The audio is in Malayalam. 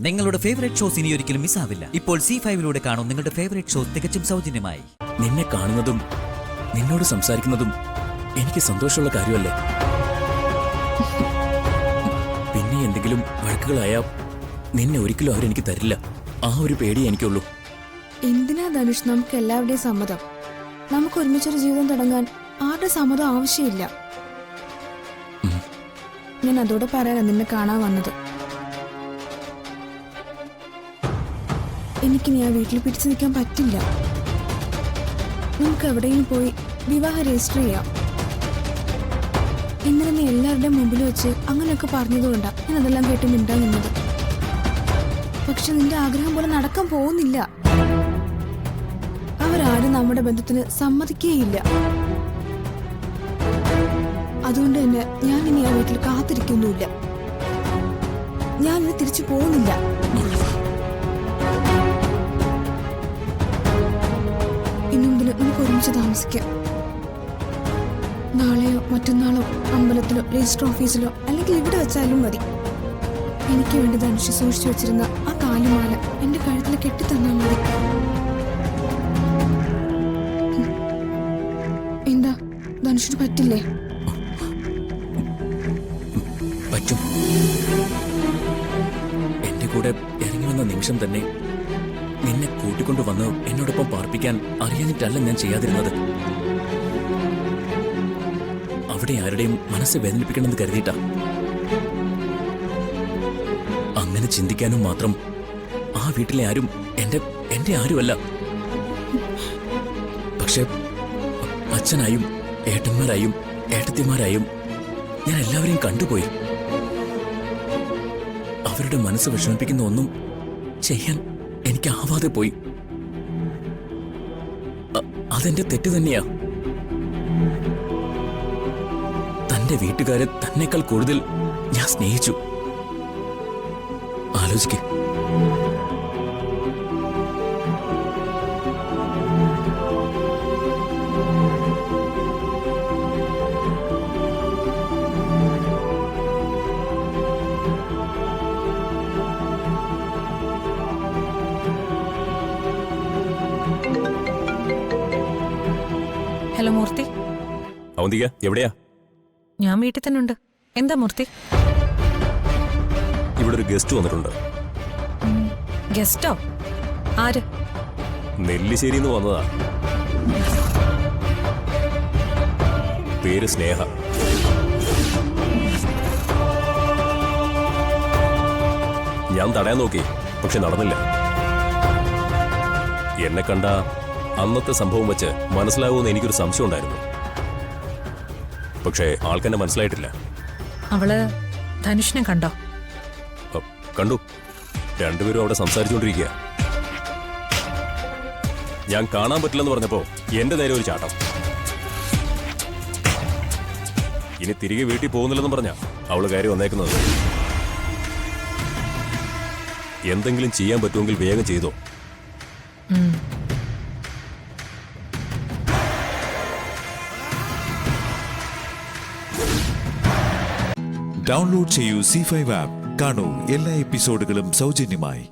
നിങ്ങളുടെ ഫേവറേറ്റ് ഷോസ് ഇനി ഒരിക്കലും മിസ്സാവില്ല. ഇപ്പോൾ C5-ലൂടെ കാണും നിങ്ങളുടെ ഫേവറേറ്റ് ഷോസ് തികച്ചും സൗജന്യമായി. നിന്നെ കാണുന്നതും നിന്നോട് സംസാരിക്കുന്നതും എനിക്ക് സന്തോഷമുള്ള കാര്യമല്ലേ? പിന്നെ എന്തെങ്കിലും വഴക്കുകളായാ നിന്നെ ഒരിക്കലും അവരെനിക്ക് തരില്ല. ആ ഒരു പേടി എനിക്കുള്ളൂ. എന്തിനാ ധനുഷ് നമുക്ക് എല്ലാവരുടെയും സമ്മതം? നമുക്ക് ഒരുമിച്ചൊരു ജീവിതം തുടങ്ങാൻ ആരുടെ സമ്മതം ആവശ്യമില്ല. ഞാൻ അതോടെ പറയാനാ നിന്നെ കാണാൻ വന്നത്. എനിക്കിനി ആ വീട്ടിൽ പിടിച്ചു നിൽക്കാൻ പറ്റില്ല. നമുക്ക് എവിടെയും പോയി വിവാഹം രജിസ്റ്റർ ചെയ്യാം. ഇന്നലെ നീ എല്ലാവരുടെയും മുമ്പിൽ വെച്ച് അങ്ങനെയൊക്കെ പറഞ്ഞതുകൊണ്ടാ ഞാൻ അതെല്ലാം കേട്ട് മിണ്ടാൻ നിന്നത്. പക്ഷെ നിന്റെ ആഗ്രഹം പോലെ നടക്കാൻ പോകുന്നില്ല. അവരാരും നമ്മുടെ ബന്ധത്തിന് സമ്മതിക്കേയില്ല. അതുകൊണ്ട് തന്നെ ഞാൻ ഇനി ആ വീട്ടിൽ കാത്തിരിക്കുന്നുമില്ല. ഞാനിത് തിരിച്ചു പോകുന്നില്ല. ഇനി മുതൽ നമുക്ക് ഒരുമിച്ച് താമസിക്കാം. നാളെയോ മറ്റന്നാളോ അമ്പലത്തിലോ രജിസ്റ്റർ ഓഫീസിലോ അല്ലെങ്കിൽ ഇവിടെ വെച്ചാലും മതി. എനിക്ക് വേണ്ടി ധനുഷ് സൂക്ഷിച്ചു വെച്ചിരുന്ന ആ കാലുമാല എന്റെ കഴുത്തിൽ കെട്ടിത്തന്നാൽ മതി. എന്താ ധനുഷിന് പറ്റില്ലേ? പറ്റും. എന്റെ കൂടെ ഇറങ്ങി വന്ന നിമിഷം തന്നെ നിന്നെ കൂട്ടിക്കൊണ്ടുവന്ന് എന്നോടൊപ്പം പാർപ്പിക്കാൻ അറിയാനിട്ടല്ല ഞാൻ ചെയ്യാതിരുന്നത്. അവിടെ ആരുടെയും മനസ്സ് വേദനിപ്പിക്കണമെന്ന് കരുതിയിട്ടാ. അങ്ങനെ ചിന്തിക്കാനും മാത്രം ആ വീട്ടിലെ ആരും എന്റെ ആരുമല്ല. പക്ഷെ അച്ഛനായും ഏട്ടന്മാരായും ഏട്ടത്തിമാരായും ഞാൻ എല്ലാവരെയും കണ്ടുപോയി. അവരുടെ മനസ്സ് വിഷമിപ്പിക്കുന്ന ഒന്നും ചെയ്യാൻ എനിക്കാവാതെ പോയി. അതെന്റെ തെറ്റ് തന്നെയാ. തന്റെ വീട്ടുകാരെ തന്നെക്കാൾ കൂടുതൽ ഞാൻ സ്നേഹിച്ചു. ആലോചിക്ക്. ഹലോ മൂർത്തി. അവന്തിക എവിടെയാ? ഞാൻ വീട്ടിൽ തന്നെ ഉണ്ട്. എന്താ മൂർത്തി? ഇവിടെ ഒരു ഗസ്റ്റ് വന്നിട്ടുണ്ട്. ഗസ്റ്റോ? ആര്? നെല്ലിശ്ശേരിന്ന് വന്നതാ. പേര് സ്നേഹ. ഞാൻ തടയാൻ നോക്കി, പക്ഷെ നടന്നില്ല. എന്നെ കണ്ട അന്നത്തെ സംഭവം വെച്ച് മനസ്സിലാവുമെന്ന് എനിക്കൊരു സംശയം ഉണ്ടായിരുന്നു. പക്ഷേ ആൾക്കെന്നെ മനസ്സിലായിട്ടില്ല. അവള് ധനുഷിനെ കണ്ടോ? കണ്ടു. രണ്ടുപേരും അവിടെ സംസാരിച്ചുകൊണ്ടിരിക്കുക. ഞാൻ കാണാൻ പറ്റില്ലെന്ന് പറഞ്ഞപ്പോ എന്റെ നേരെ ഒരു ചാട്ടം. ഇനി തിരികെ വീട്ടിൽ പോകുന്നില്ലെന്നും പറഞ്ഞാ അവള് കയറി വന്നേക്കുന്നത്. എന്തെങ്കിലും ചെയ്യാൻ പറ്റുമെങ്കിൽ വേഗം ചെയ്തോ. ഡൗൺലോഡ് ചെയ്യൂ C5 ആപ്പ്. കാണൂ എല്ലാ എപ്പിസോഡുകളും സൗജന്യമായി.